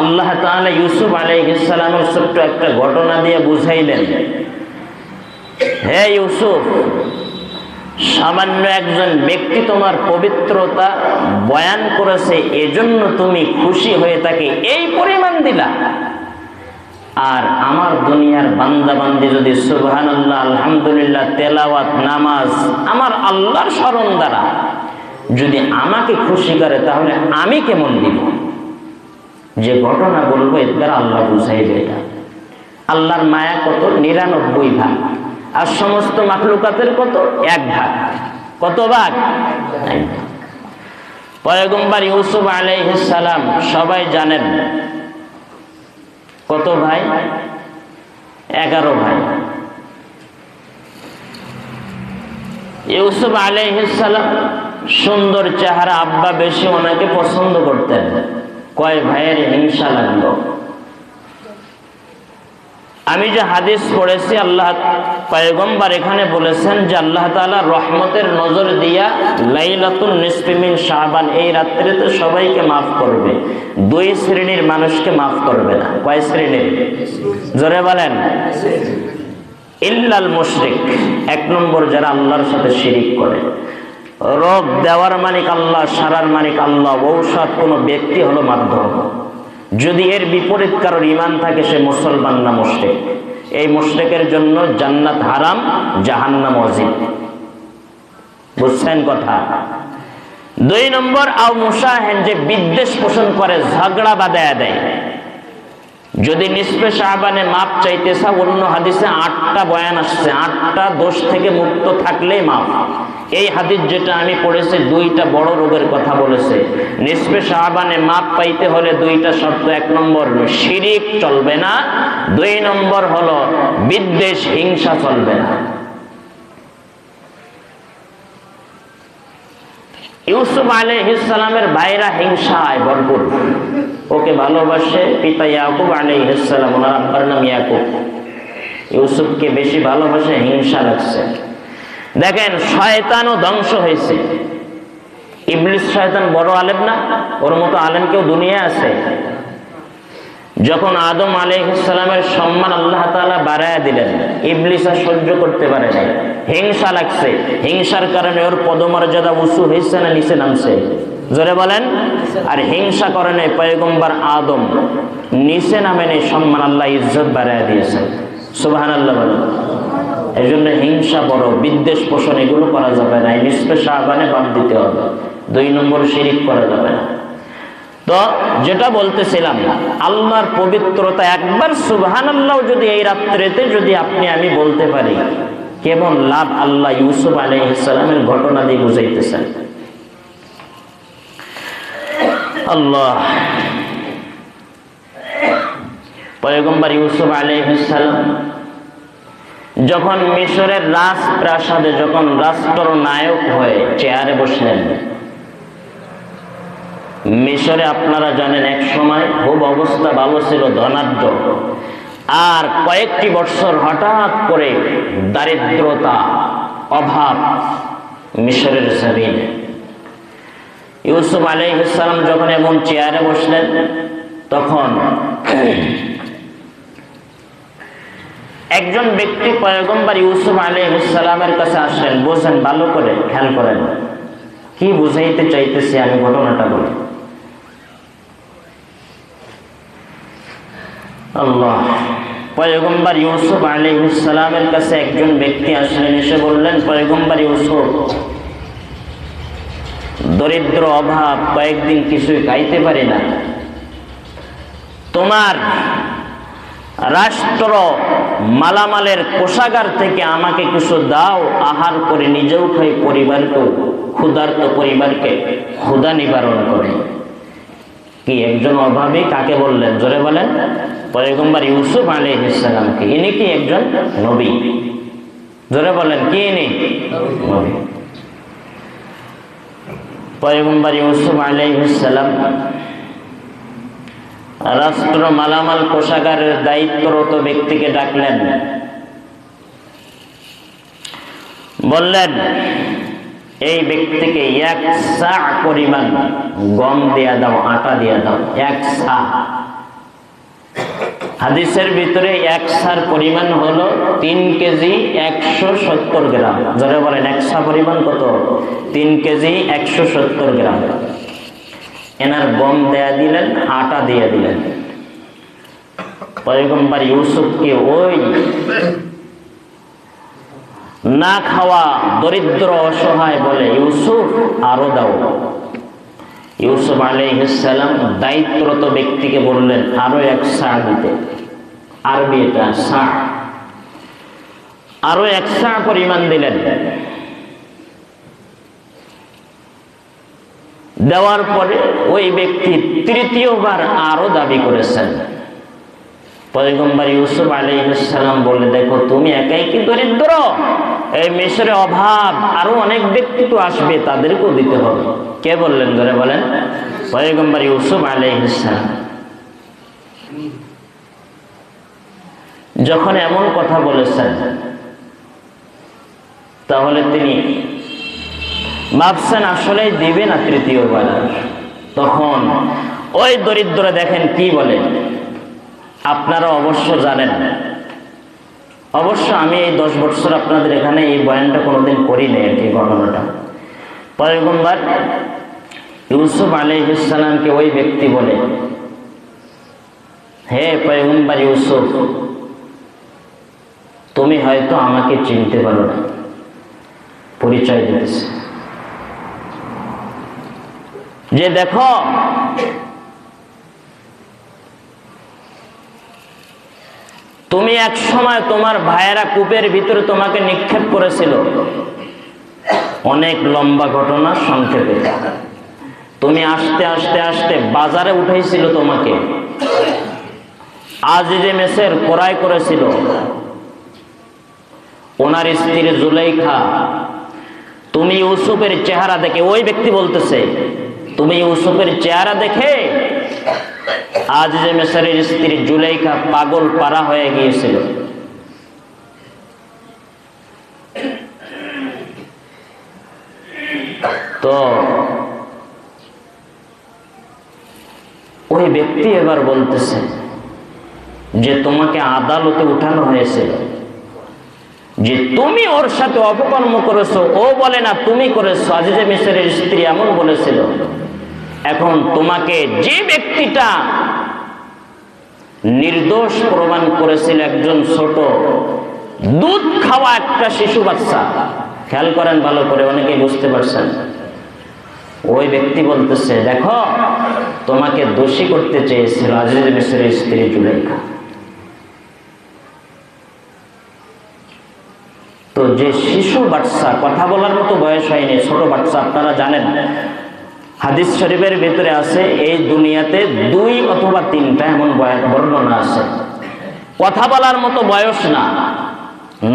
আল্লাহ তাআলা ইউসুফ আলাইহিস সালামের ছোট্ট একটা ঘটনা দিয়ে বুঝাইলেন, হে ইউসুফ, সামান্য একজন ব্যক্তি তোমার পবিত্রতা বয়ান করেছে, এজন্য তুমি খুশি হয়ে তাকে এই পরিমাণ দিলা। আর আমার দুনিয়ার বান্দা বান্দি যদি সুবহানাল্লাহ, আলহামদুলিল্লাহ, তেলাওয়াত, নামাজ, আমার আল্লাহর স্মরণ দ্বারা যদি আমাকে খুশি করে, তাহলে আমি কেমন দিব? যে ঘটনা বলবো এর দ্বারা আল্লাহ বুঝাইবে এটা। আল্লাহর মায়া কত? 99 ভাগ। আর সমস্ত মাখলুকাতের কত? 1 ভাগ। কত ভাগ? পয়গম্বর ইউসুফ আলাইহিস সালাম সবাই জানেন কত ভাই? 11 ভাই। ইউসুফ আলাইহিস সালাম সুন্দর চেহারা, আব্বা বেশি ওনাকে পছন্দ করতেন। কয় ভাইয়ের হিংসা লাগলো। আমি যে হাদিস পড়েছি, আল্লাহ পয়গম্বর এখানে বলেছেন যে আল্লাহ তাআলা রহমতের নজর দিয়া লাইলাতুন নিসফি মিন শাবান, এই রাত্রিতে সবাইকে মাফ করবে, 2 শ্রেণীর মানুষকে মাফ করবে না। কয় শ্রেণীর? জোরে বলেন। ইল্লাল মুশরিক, 1 নম্বর যারা আল্লাহর সাথে শিরিক করে। রোগ দেওয়ার মালিক আল্লাহ, সারার মালিক আল্লাহ, ঔষধ কোনো ব্যক্তি হলো মাধ্যম। যদি এর বিপরীত কারোর ঈমান থাকে, সে মুসলমান না মুশরিক। এই মুশরিকের জন্য জান্নাত হারাম, জাহান্নাম ওয়াজিব। বুঝছেন কথা? 2 নম্বর আও মুশাহিন, যে বিদ্বেষ পোষণ করে, ঝগড়া বাঁধায়া দেয়। যদি নিসফে শাবানে মাপ চাইতে চাও, অন্য হাদিসে 8টা বয়ান আসছে, 8টা দোষ থেকে মুক্ত থাকলেই মাপ। এই হাদিস যেটা আমি পড়েছি 2টা বড় রোগের কথা বলেছে। নিসফে শাবানে মাপ পাইতে হলে 2টা শর্ত। 1 নম্বর শিরিক চলবে না, 2 নম্বর হলো বিদ্বেষ, হিংসা চলবে না। ইউসুফ আলাইহিস সালামের ভাইরা হিংসায় ভরপুর, ওকে ভালোবাসে। পিতা ইয়াকুব আলাইহিস সালাম, ওনার আব্বার নাম ইয়াকুব, ইউসুফকে বেশি ভালোবাসে, হিংসা লাগছে। দেখেন, শয়তানও ধ্বংস হয়েছে। ইবলিস শয়তান বড় আলেম না? ওর মতো আলেম কেউ দুনিয়ায় আছে? যখন আদম আলাইহিস সালামের সম্মান আল্লাহ তাআলা বাড়ায়া দিলেন, ইবলিস আর সহ্য করতে পারে নাই, হিংসা লাগছে। হিংসার কারণে ওর পদমর্যাদা উঁচু হয়েছে না নিচে নামছে? জোরে বলেন। আর হিংসা করে নাই পয়গম্বর আদম, নিচে নামে নেই, সম্মান আল্লাহ ইজ্জত বাড়ায়া দিয়েছেন। সুবহানাল্লাহ বলেন। এই জন্য হিংসা বড়, বিদ্বেষ পোষণ এগুলো করা যাবে না। নিসফে শাবানে বাদ দিতে হবে। 2 নম্বর শিরিক করা যাবে না। তো যেটা বলতেছিলাম, আল্লাহর পবিত্রতা, একবার সুবহানাল্লাহ যদি এই রাত্রিতে যদি আপনি আমি বলতে পারি, কেমন লাভ আল্লাহ ইউসুফ আলাইহিস সালামের ঘটনা দিয়ে বুঝাইতেছেন। আল্লাহ, পয়গম্বর ইউসুফ আলাইহিস সালাম যখন মিশরের রাজপ্রাসাদে যখন রাষ্ট্রনায়ক হয়ে চেয়ারে বসলেন, মিশরে আপনারা জানেন এক সময় খুব অবস্থা ভালো ছিল, ধনাঢ্য। আর কয়েকটি বছর হঠাৎ করে দারিদ্রতা, অভাব মিশরের জমিনে। ইউসুফ আলাইহিস সালাম যখন এমন চেয়ারে বসলেন, তখন একজন ব্যক্তি পয়গম্বর ইউসুফ আলাইহিস সালামের কাছে আসলেন। বোঝেন, ভালো করে খেয়াল করেন কি বুঝাইতে চাইতেছি আমি, ঘটনাটা বলি। আল্লাহ, পয়গম্বর ইউসুফ আলাইহিস সালামের কাছে একজন ব্যক্তি আসলেন, এসে বললেন, পয়গম্বর ইউসুফ, দরিদ্র, অভাব, কয়েকদিন কিছুই খাইতে পারি না, তোমার রাষ্ট্র মালামালের কোষাগার থেকে আমাকে কিছু দাও, আহার করে নিজেও খাই, পরিবারকেও, ক্ষুধার্ত পরিবারকে ক্ষুধা নিবারণ করে। কি একজন অভাবী? কাকে বললেন? জোরে বলেন। পয়গম্বর ইউসুফ আলাইহিস সালামকে। ইনি কি একজন নবী? জোরে বলেন, কি ইনি? নবী। পয়গম্বর ইউসুফ আলাইহিস সালাম রাষ্ট্র মালামাল কোষাগারের দায়িত্বরত ব্যক্তিকে ডাকলেন, বললেন, এই ব্যক্তিকে 1 সা পরিমাণ গম দেয়া দাও, আটা দেয়া দাও। 1 সা হাদিসের ভিতরে এক সার পরিমাণ হলো 3 কেজি 170 গ্রাম। যারা বলেন এক সা পরিমাণ কত? 3 কেজি 170 গ্রাম। এনার গম দেয়া দিলেন, আটা দিয়ে দিলেন। পয়গম্বর ইউসুফকে ওই না খাওয়া দরিদ্র অসহায় বলে, ইউসুফ আরো দাও। ইউসুফ আলাইহিস সালাম দায়িত্বরত ব্যক্তিকে বললেন আরো 1 সা দিতে। আরবি এটা সা। আরো 1 সা পরিমাণ দিলেন। দেওয়ার পরে ওই ব্যক্তি তৃতীয়বার আরো দাবি করেছেন। পয়গম্বর ইউসুফ আলাইহিস সালাম বলে, দেখো তুমি একাই কি দরিদ্র? এই মিশরে অভাব, আরো অনেক ব্যক্তি তো আসবে, তাদেরকেও দিতে হবে। কে বললেন ধরে বলেন? পয়গম্বর ইউসুফ আলাইহিস সালাম। যখন এমন কথা বলেছেন, তাহলে তিনি ভাবছেন আসলেই দিবে না তৃতীয়বার। তখন ওই দরিদ্র দেখেন কি বলে, আপনারা অবশ্য জানেন, অবশ্য আমি এই 10 বছর আপনাদের এখানে এই বয়ানটা কোনোদিন করি নাই। আর কি ঘটনাটা, পয়গম্বর ইউসুফ আলাইহিস সালামকে ওই ব্যক্তি বলে, হে পয়গম্বর ইউসুফ, তুমি হয়তো আমাকে চিনতে পারো না। পরিচয় দিতেছে যে দেখো, তুমি এক সময় তোমার ভাইয়েরা কূপের ভিতরে তোমাকে নিক্ষেপ করেছিল। অনেক লম্বা ঘটনা সংক্ষেপে। তুমি আস্তে আস্তে আস্তে বাজারে উঠাইছিল তোমাকে। আজিজে মিসর ক্রয় করেছিল। ওনার স্ত্রী জুলাইখা, তুমি ইউসুফের চেহারা দেখে, ওই ব্যক্তি বলতেছে, তুমি ইউসুফের চেহারা দেখে আজিজে মিসরের স্ত্রী জুলাইখা পাগল পারা হয়ে গিয়েছিল। তো ওই ব্যক্তি এবার বলতেছে যে তোমাকে আদালতে উঠানো হয়েছিল, যে তুমি ওর সাথে অপকর্ম করেছো। ও বলে না তুমি করেছো, আজিজে মিসরের স্ত্রী এমন বলেছিল। এখন তোমাকে যে ব্যক্তিটা নির্দোষ প্রমাণ করেছিল, একজন ছোট দুধ খাওয়া একটা শিশু বাচ্চা, খেয়াল করেন ভালো করে, অনেকেই বুঝতে পারছেন। ওই ব্যক্তি বলতেছে, দেখো তোমাকে দোষী করতে চেয়েছিল আজিজে মিসরের স্ত্রী জুলাইখা। তো যে শিশু বাচ্চা, কথা বলার মতো বয়স হয়নি, ছোট বাচ্চা, আপনারা জানেন হাদিস শরীফের ভিতরে আছে এই দুনিয়াতে 2 অথবা 3টা এমন বর্ণনা আছে। কথা বলার মতো বয়স না,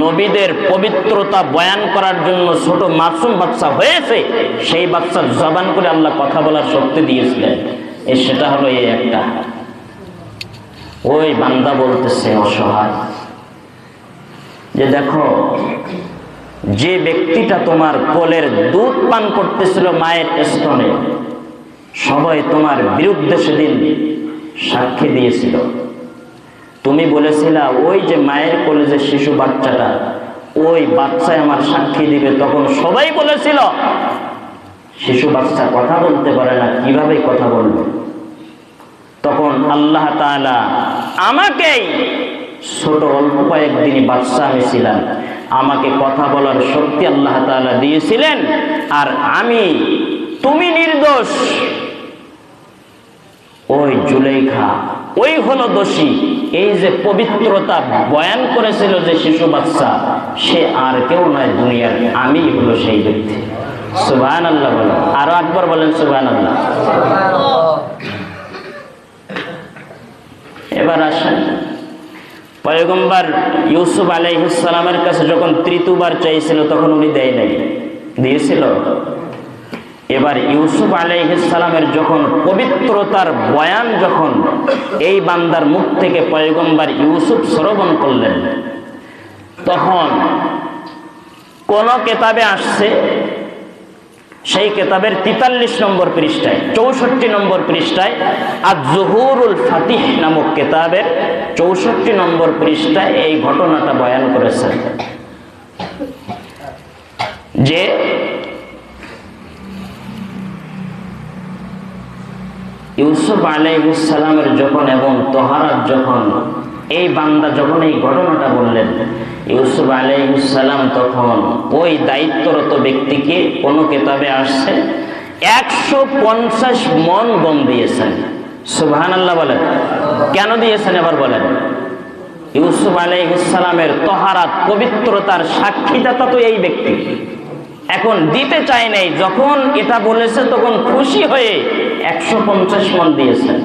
নবীদের পবিত্রতা বয়ান করার জন্য ছোট মাসুম বাচ্চা হয়েছে, সেই বাচ্চার জবান করে আল্লাহ কথা বলার শক্তি দিয়েছিলেন। সেটা হলো এই একটা। ওই বান্দা বলতেছে অসহায়, যে দেখো যে ব্যক্তিটা তোমার কোলের দুধ পান করতেছিল মায়ের স্তনে, সবাই তোমার বিরুদ্ধে সেদিন সাক্ষী দিয়েছিল। তুমি বলেছিলা ওই যে মায়ের কোলে যে শিশু বাচ্চাটা, ওই বাচ্চায় আমার সাক্ষী দিবে। তখন সবাই বলেছিল শিশু বাচ্চা কথা বলতে পারে না, কিভাবে কথা বলবে? তখন আল্লাহ তাআলা আমাকেই, ছোট অল্প কয়েকদিনই বাচ্চা আমি ছিলাম, আমাকে কথা বলার শক্তি আল্লাহ তাআলা দিয়েছিলেন। আর আমি, তুমি নির্দোষ, ওই জুলাইখা ওই হলো দোষী। এই যে পবিত্রতা বয়ান করেছিল যে শিশু বাচ্চা, সে আর কেউ নয় দুনিয়ার, আমি হলো সেই ব্যক্তি। সুবহানাল্লাহ বলেন, আরো একবার বলেন সুবহানাল্লাহ। এবার আসেন, পয়গম্বর ইউসুফ আলাইহিস সালামের কাছে যখন তৃতীয়বার চাইছিল তখন উনি দেয় নাই, দিয়েছিল। এবার ইউসুফ আলাইহিস সালামের যখন পবিত্রতার বয়ান যখন এই বান্দার মুখ থেকে পয়গম্বর ইউসুফ শ্রবণ করলেন, তখন কোন কিতাবে আসছে সেই কিতাবের 43 নম্বর পৃষ্ঠায়, 64 নম্বর পৃষ্ঠায় আজ-জুহুরুল ফাতিহ নামক কিতাবের 64 নম্বর পৃষ্ঠায় এই ঘটনাটা বয়ান করেছেন যে ইউসুফ আলাইহিস সালামের যখন এবং তহারাত যখন এই বান্দা যখন এই ঘটনাটা বললেন, ইউসুফ আলাইহিস সালাম তখন ওই দায়িত্বরত ব্যক্তিকে, কোন কিতাবে আসছে 150 মণ গম দিয়েছেন। সুবহানাল্লাহ বলেন। কেন দিয়েছেন এবার বলেন? ইউসুফ আলাইহিস সালামের তহারাত, পবিত্রতার সাক্ষীদাতা তো এই ব্যক্তি। এখন দিতে চায় নাই, যখন এটা বলেছে তখন খুশি হয়ে 150 মণ দিয়েছেন।